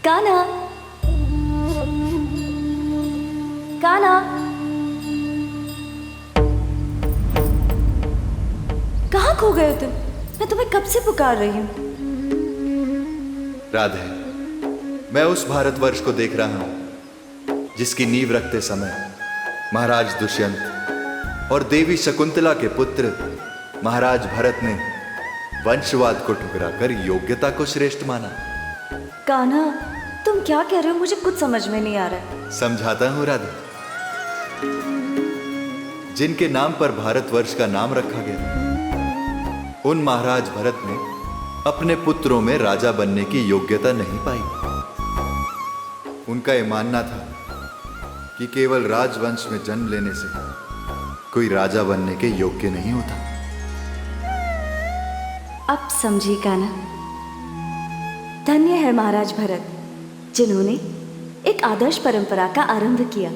कान्हा, कान्हा, कहाँ खो गए हो तुम? मैं तुम्हें कब से पुकार रही हूँ। राधे, मैं उस भारतवर्ष को देख रहा हूं जिसकी नींव रखते समय महाराज दुष्यंत और देवी शकुंतला के पुत्र महाराज भरत ने वंशवाद को ठुकराकर योग्यता को श्रेष्ठ माना। कान्हा, तुम क्या कह रहे हो? मुझे कुछ समझ में नहीं आ रहा है। समझाता हूं राधे। जिनके नाम पर भारतवर्ष का नाम रखा गया, उन महाराज भरत ने अपने पुत्रों में राजा बनने की योग्यता नहीं पाई। उनका यह मानना था कि केवल राजवंश में जन्म लेने से कोई राजा बनने के योग्य नहीं होता। अब समझी कान्हा। धन्य है महाराज भरत, जिन्होंने एक आदर्श परंपरा का आरंभ किया।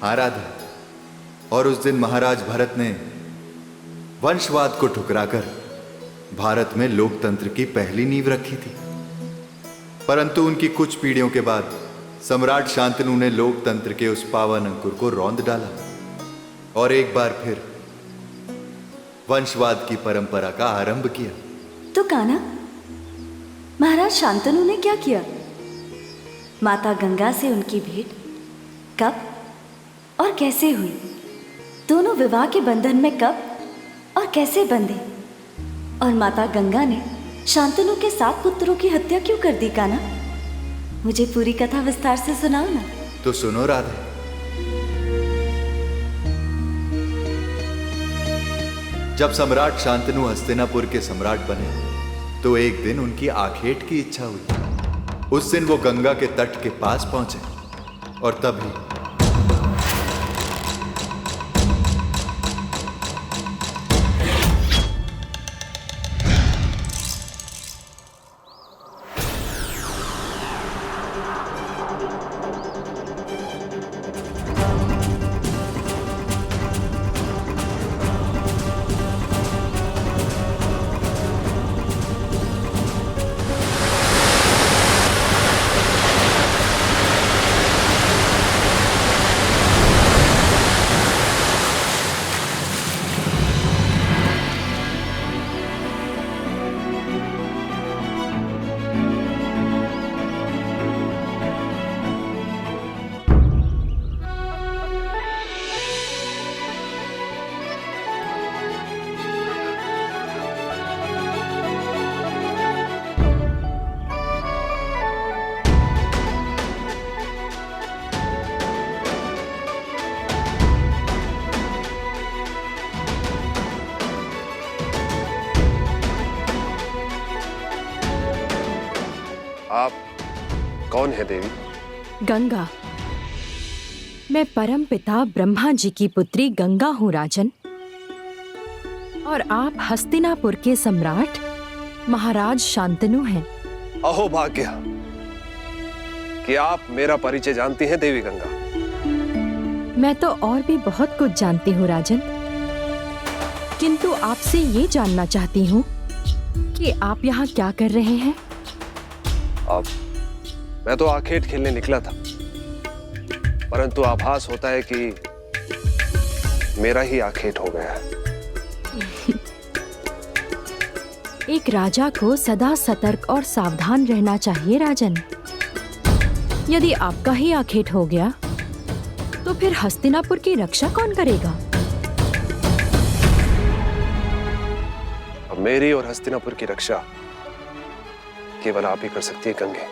हाँ राधा, और उस दिन महाराज भरत ने वंशवाद को ठुकराकर भारत में लोकतंत्र की पहली नींव रखी थी। परंतु उनकी कुछ पीढ़ियों के बाद सम्राट शांतनु ने लोकतंत्र के उस पावन अंकुर को रौंद डाला और एक बार फिर वंशवाद की परंपरा का आरंभ किया। तो कान्हा, महाराज शांतनु ने क्या किया? माता गंगा से उनकी भेंट कब और कैसे हुई? दोनों विवाह के बंधन में कब और कैसे बंधे? और माता गंगा ने शांतनु के 7 पुत्रों की हत्या क्यों कर दी? कान्हा, मुझे पूरी कथा विस्तार से सुनाओ ना। तो सुनो राधे। जब सम्राट शांतनु हस्तिनापुर के सम्राट बने तो एक दिन उनकी आखेट की इच्छा हुई। उस दिन वो गंगा के तट के पास पहुंचे और तभी आप कौन है देवी? गंगा। मैं परम पिता ब्रह्मा जी की पुत्री गंगा हूँ राजन। और आप हस्तिनापुर के सम्राट महाराज शांतनु हैं। अहो भाग्य कि आप मेरा परिचय जानती हैं देवी गंगा। मैं तो और भी बहुत कुछ जानती हूँ राजन, किंतु आपसे ये जानना चाहती हूँ कि आप यहाँ क्या कर रहे हैं? अब मैं तो आखेट खेलने निकला था, परंतु आभास होता है कि मेरा ही आखेट हो गया है। एक राजा को सदा सतर्क और सावधान रहना चाहिए राजन। यदि आपका ही आखेट हो गया तो फिर हस्तिनापुर की रक्षा कौन करेगा? अब मेरी और हस्तिनापुर की रक्षा केवल आप ही कर सकती है गंगे।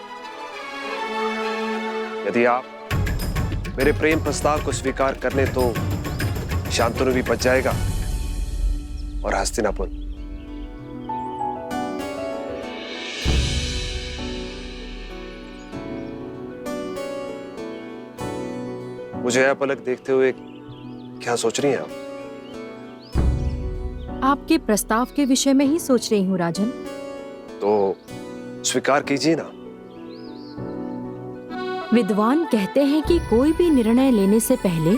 यदि आप मेरे प्रेम प्रस्ताव को स्वीकार कर ले तो शांतनु भी बच जाएगा और हस्तिनापुर। मुझे अपलक देखते हुए क्या सोच रही हैं आप? आपके प्रस्ताव के विषय में ही सोच रही हूँ राजन। तो स्वीकार कीजिए ना। विद्वान कहते हैं कि कोई भी निर्णय लेने से पहले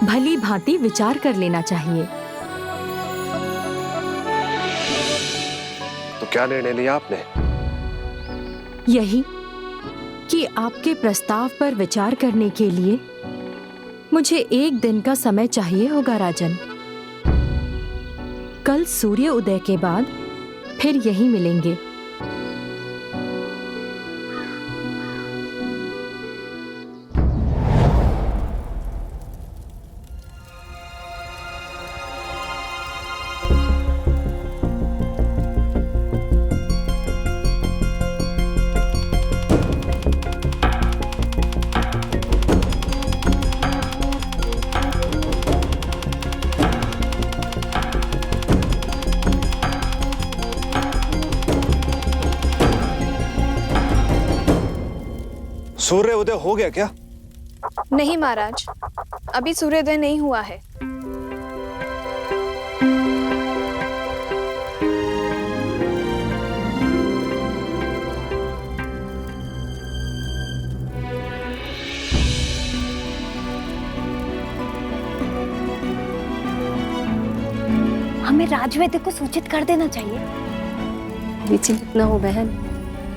भली भांति विचार कर लेना चाहिए। क्या निर्णय लिया आपने? यही कि आपके प्रस्ताव पर विचार करने के लिए मुझे 1 दिन का समय चाहिए होगा राजन। कल सूर्य उदय के बाद फिर यहीं मिलेंगे। सूर्य उदय हो गया क्या? नहीं महाराज, अभी सूर्योदय नहीं हुआ है। हमें राजवैद्य को सूचित कर देना चाहिए। विचलित न हो बहन,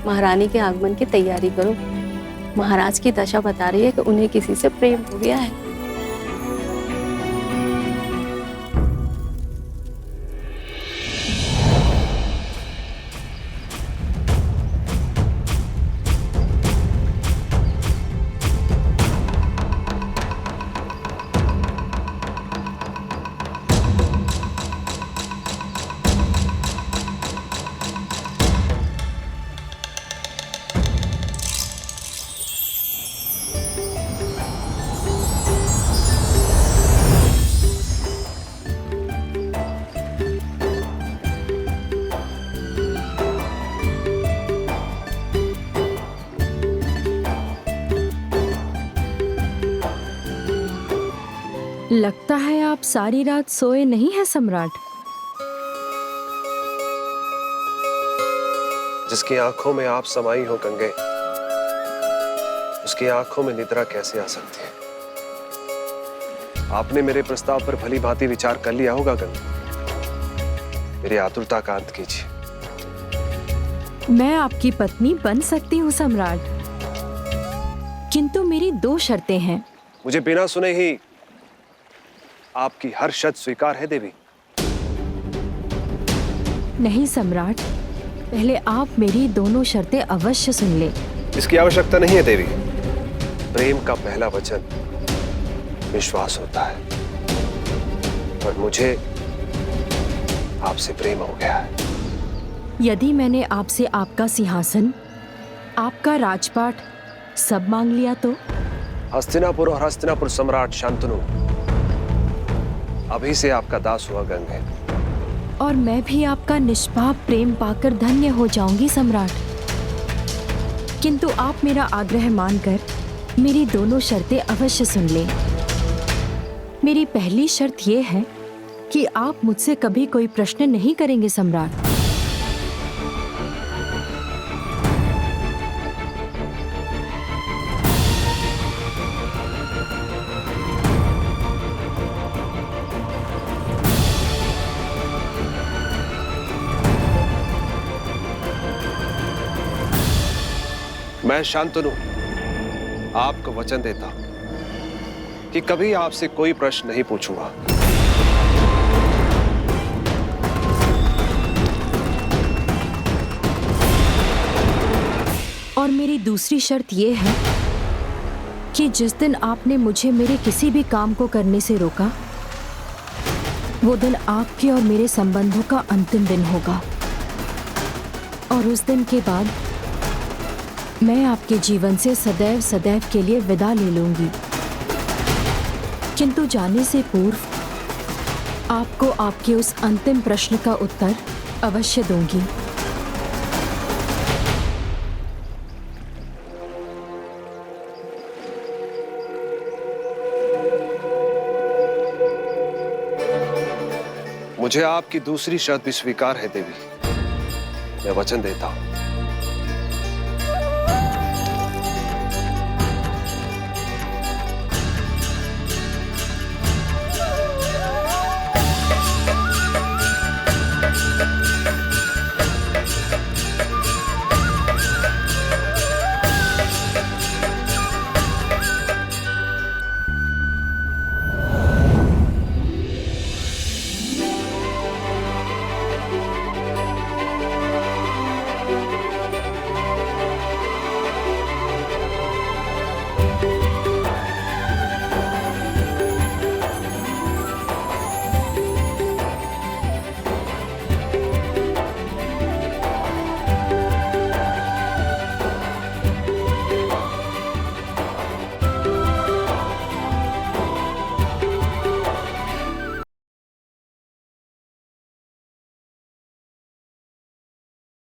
महारानी के आगमन की तैयारी करो। महाराज की दशा बता रही है कि उन्हें किसी से प्रेम हो गया है। लगता है आप सारी रात सोए नहीं हैं सम्राट। जिसकी आंखों में आप समाई हो गंगे, उसकी आंखों में निद्रा कैसे आ सकती है? आपने मेरे प्रस्ताव पर भली भांति विचार कर लिया होगा गंगे। मेरी आतुरता का अंत कीजिए। मैं आपकी पत्नी बन सकती हूँ सम्राट, किंतु मेरी 2 शर्तें हैं। मुझे बिना सुने ही आपकी हर शर्त स्वीकार है देवी। नहीं सम्राट, पहले आप मेरी दोनों शर्तें अवश्य सुन ले। इसकी आवश्यकता नहीं है देवी। प्रेम का पहला वचन विश्वास होता है, और मुझे आपसे प्रेम हो गया है। यदि मैंने आपसे आपका सिंहासन, आपका राजपाट सब मांग लिया तो? हस्तिनापुर और हस्तिनापुर सम्राट शांतनु अभी से आपका दास हुआ गंगे। और मैं भी आपका निष्पाप प्रेम पाकर धन्य हो जाऊंगी सम्राट। किंतु आप मेरा आग्रह मानकर मेरी दोनों शर्तें अवश्य सुन लें। मेरी पहली शर्त यह है कि आप मुझसे कभी कोई प्रश्न नहीं करेंगे सम्राट। मैं शांतनु आपको वचन देता हूं कि कभी आपसे कोई प्रश्न नहीं पूछूंगा। और मेरी दूसरी शर्त यह है कि जिस दिन आपने मुझे मेरे किसी भी काम को करने से रोका, वो दिन आपके और मेरे संबंधों का अंतिम दिन होगा। और उस दिन के बाद मैं आपके जीवन से सदैव सदैव के लिए विदा ले लूंगी। किंतु जाने से पूर्व आपको आपके उस अंतिम प्रश्न का उत्तर अवश्य दूंगी। मुझे आपकी दूसरी शर्त भी स्वीकार है देवी। मैं वचन देता हूं